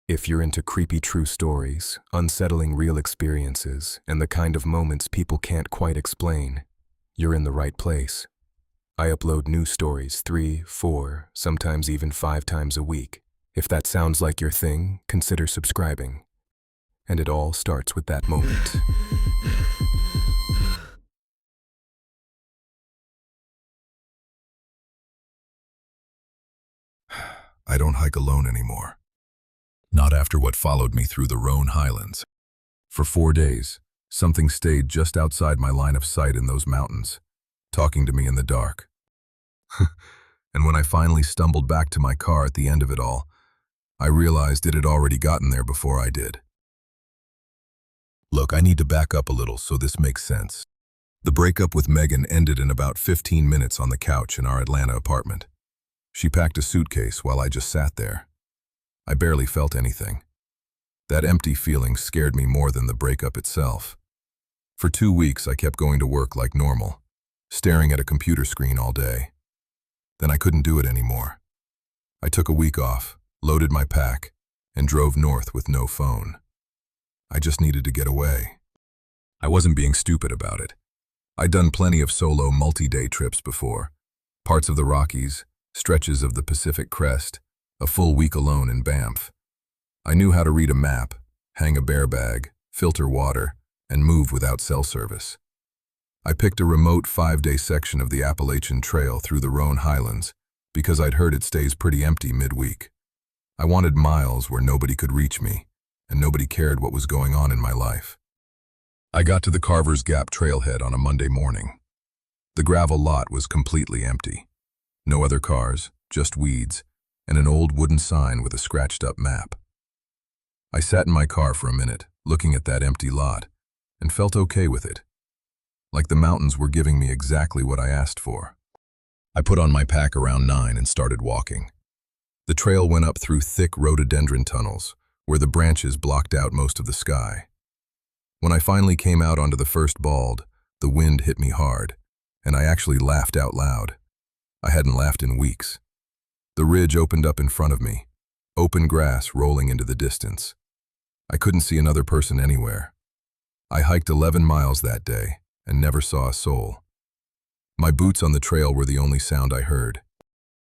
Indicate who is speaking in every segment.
Speaker 1: If you're into creepy true stories, unsettling real experiences, and the kind of moments people can't quite explain, you're in the right place. I upload new stories 3, 4, sometimes even 5 times a week. If that sounds like your thing, consider subscribing. And it all starts with that moment.
Speaker 2: I don't hike alone anymore. Not after what followed me through the Roan Highlands. For 4 days, something stayed just outside my line of sight in those mountains, talking to me in the dark. And when I finally stumbled back to my car at the end of it all, I realized it had already gotten there before I did. Look, I need to back up a little so this makes sense. The breakup with Megan ended in about 15 minutes on the couch in our Atlanta apartment. She packed a suitcase while I just sat there. I barely felt anything. That empty feeling scared me more than the breakup itself. For 2 weeks, I kept going to work like normal, staring at a computer screen all day. Then I couldn't do it anymore. I took a week off, loaded my pack, and drove north with no phone. I just needed to get away. I wasn't being stupid about it. I'd done plenty of solo multi-day trips before. Parts of the Rockies, stretches of the Pacific Crest, a full week alone in Banff. I knew how to read a map, hang a bear bag, filter water, and move without cell service. I picked a remote 5-day section of the Appalachian Trail through the Roan Highlands because I'd heard it stays pretty empty midweek. I wanted miles where nobody could reach me, and nobody cared what was going on in my life. I got to the Carver's Gap trailhead on a Monday morning. The gravel lot was completely empty. No other cars, just weeds, and an old wooden sign with a scratched-up map. I sat in my car for a minute, looking at that empty lot, and felt okay with it. Like the mountains were giving me exactly what I asked for. I put on my pack around 9 and started walking. The trail went up through thick rhododendron tunnels, where the branches blocked out most of the sky. When I finally came out onto the first bald, the wind hit me hard, and I actually laughed out loud. I hadn't laughed in weeks. The ridge opened up in front of me, open grass rolling into the distance. I couldn't see another person anywhere. I hiked 11 miles that day and never saw a soul. My boots on the trail were the only sound I heard.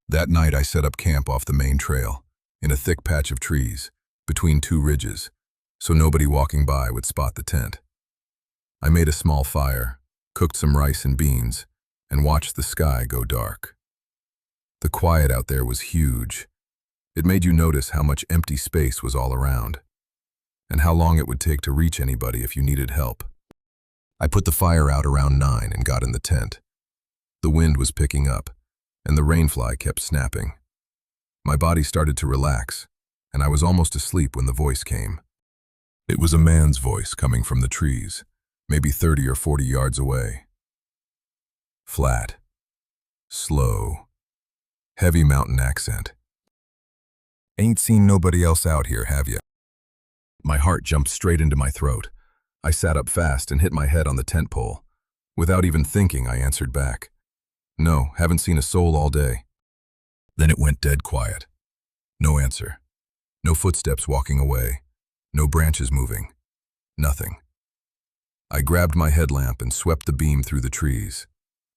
Speaker 2: That night I set up camp off the main trail, in a thick patch of trees, between 2 ridges, so nobody walking by would spot the tent. I made a small fire, cooked some rice and beans, and watched the sky go dark. The quiet out there was huge. It made you notice how much empty space was all around, and how long it would take to reach anybody if you needed help. I put the fire out around 9 and got in the tent. The wind was picking up, and the rainfly kept snapping. My body started to relax, and I was almost asleep when the voice came. It was a man's voice coming from the trees, maybe 30 or 40 yards away. Flat, slow, heavy mountain accent. "Ain't seen nobody else out here, have ya?" My heart jumped straight into my throat. I sat up fast and hit my head on the tent pole. Without even thinking, I answered back, "No, haven't seen a soul all day." Then it went dead quiet. No answer. No footsteps walking away. No branches moving. Nothing. I grabbed my headlamp and swept the beam through the trees.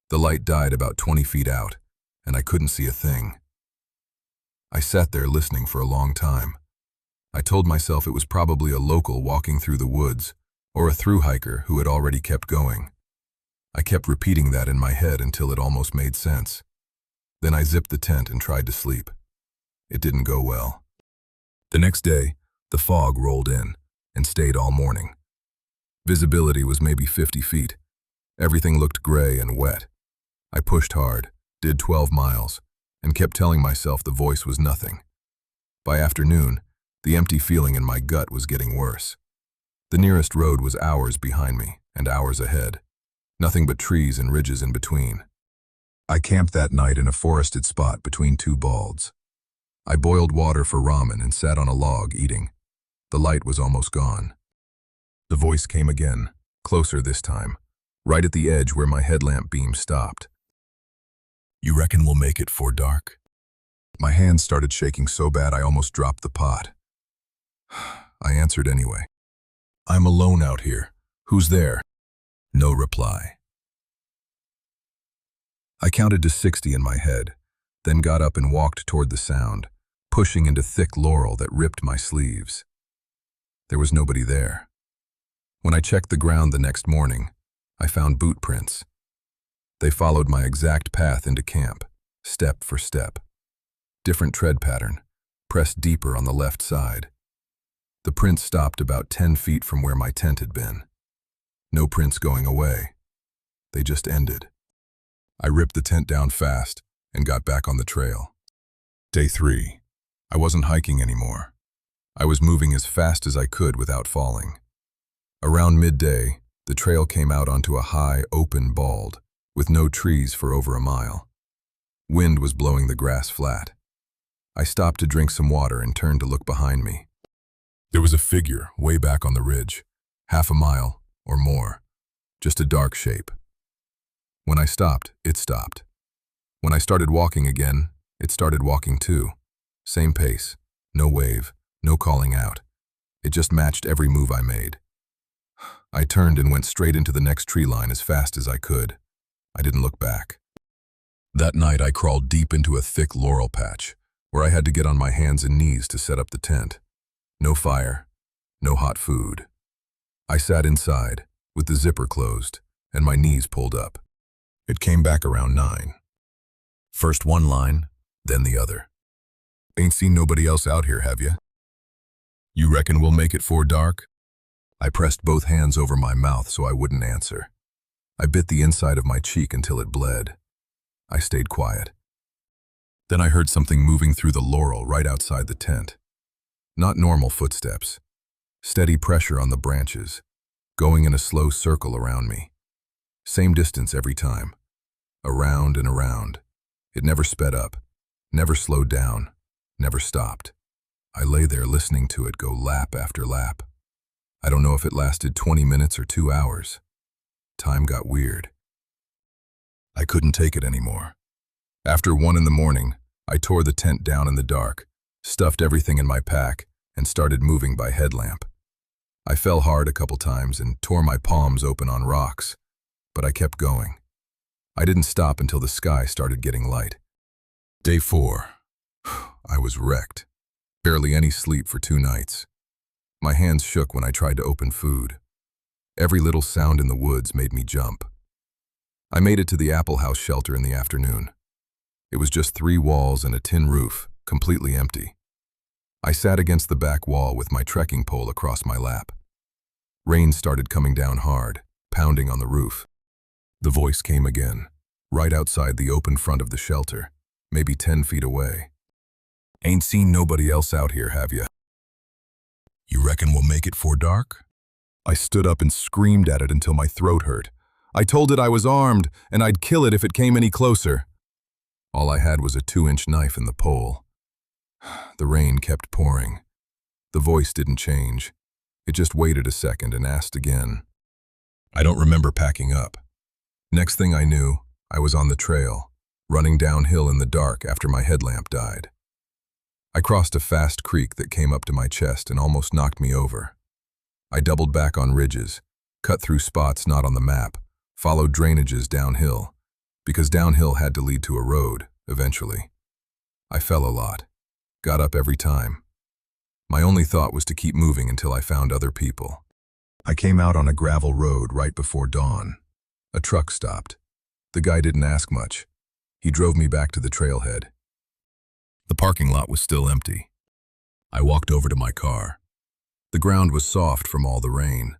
Speaker 2: The light died about 20 feet out, and I couldn't see a thing. I sat there listening for a long time. I told myself it was probably a local walking through the woods, or a through hiker who had already kept going. I kept repeating that in my head until it almost made sense. Then I zipped the tent and tried to sleep. It didn't go well. The next day, the fog rolled in and stayed all morning. Visibility was maybe 50 feet. Everything looked gray and wet. I pushed hard, did 12 miles, and kept telling myself the voice was nothing. By afternoon, the empty feeling in my gut was getting worse. The nearest road was hours behind me and hours ahead. Nothing but trees and ridges in between. I camped that night in a forested spot between 2 balds. I boiled water for ramen and sat on a log eating. The light was almost gone. The voice came again, closer this time, right at the edge where my headlamp beam stopped. "You reckon we'll make it 'fore dark?" My hands started shaking so bad I almost dropped the pot. I answered anyway. I'm alone out here. Who's there? No reply. I counted to 60 in my head, then got up and walked toward the sound, pushing into thick laurel that ripped my sleeves. There was nobody there. When I checked the ground the next morning, I found boot prints. They followed my exact path into camp, step for step. Different tread pattern, pressed deeper on the left side. The prints stopped about 10 feet from where my tent had been. No prints going away. They just ended. I ripped the tent down fast and got back on the trail. Day 3. I wasn't hiking anymore. I was moving as fast as I could without falling. Around midday, the trail came out onto a high, open bald, with no trees for over a mile. Wind was blowing the grass flat. I stopped to drink some water and turned to look behind me. There was a figure way back on the ridge, half a mile or more, just a dark shape. When I stopped, it stopped. When I started walking again, it started walking too. Same pace, no wave, no calling out. It just matched every move I made. I turned and went straight into the next tree line as fast as I could. I didn't look back. That night I crawled deep into a thick laurel patch, where I had to get on my hands and knees to set up the tent. No fire, no hot food. I sat inside, with the zipper closed, and my knees pulled up. It came back around 9. First one line, then the other. Ain't seen nobody else out here, have you? You reckon we'll make it 'fore dark? I pressed both hands over my mouth so I wouldn't answer. I bit the inside of my cheek until it bled. I stayed quiet. Then I heard something moving through the laurel right outside the tent. Not normal footsteps. Steady pressure on the branches, going in a slow circle around me. Same distance every time. Around and around. It never sped up, never slowed down, never stopped. I lay there listening to it go lap after lap. I don't know if it lasted 20 minutes or 2 hours. Time got weird. I couldn't take it anymore. After 1 in the morning, I tore the tent down in the dark, stuffed everything in my pack, and started moving by headlamp. I fell hard a couple times and tore my palms open on rocks, but I kept going. I didn't stop until the sky started getting light. Day 4. I was wrecked. Barely any sleep for 2 nights. My hands shook when I tried to open food. Every little sound in the woods made me jump. I made it to the Apple House shelter in the afternoon. It was just 3 walls and a tin roof, completely empty. I sat against the back wall with my trekking pole across my lap. Rain started coming down hard, pounding on the roof. The voice came again, right outside the open front of the shelter, maybe 10 feet away. Ain't seen nobody else out here, have you? You reckon we'll make it 'fore dark? I stood up and screamed at it until my throat hurt. I told it I was armed and I'd kill it if it came any closer. All I had was a 2-inch knife in the pole. The rain kept pouring. The voice didn't change. It just waited a second and asked again. I don't remember packing up. Next thing I knew, I was on the trail, running downhill in the dark after my headlamp died. I crossed a fast creek that came up to my chest and almost knocked me over. I doubled back on ridges, cut through spots not on the map, followed drainages downhill, because downhill had to lead to a road, eventually. I fell a lot, got up every time. My only thought was to keep moving until I found other people. I came out on a gravel road right before dawn. A truck stopped. The guy didn't ask much. He drove me back to the trailhead. The parking lot was still empty. I walked over to my car. The ground was soft from all the rain.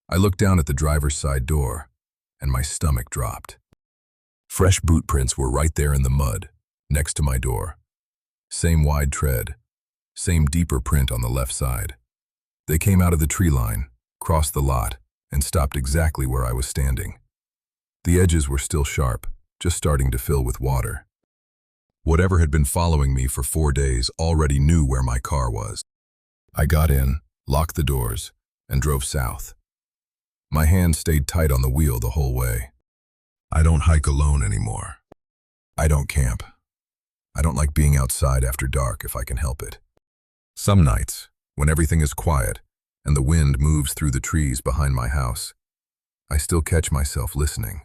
Speaker 2: I looked down at the driver's side door, and my stomach dropped. Fresh boot prints were right there in the mud, next to my door. Same wide tread, same deeper print on the left side. They came out of the tree line, crossed the lot, and stopped exactly where I was standing. The edges were still sharp, just starting to fill with water. Whatever had been following me for 4 days already knew where my car was. I got in, locked the doors, and drove south. My hand stayed tight on the wheel the whole way. I don't hike alone anymore. I don't camp. I don't like being outside after dark if I can help it. Some nights, when everything is quiet and the wind moves through the trees behind my house, I still catch myself listening.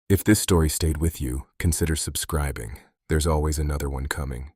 Speaker 1: If this story stayed with you, consider subscribing. There's always another one coming.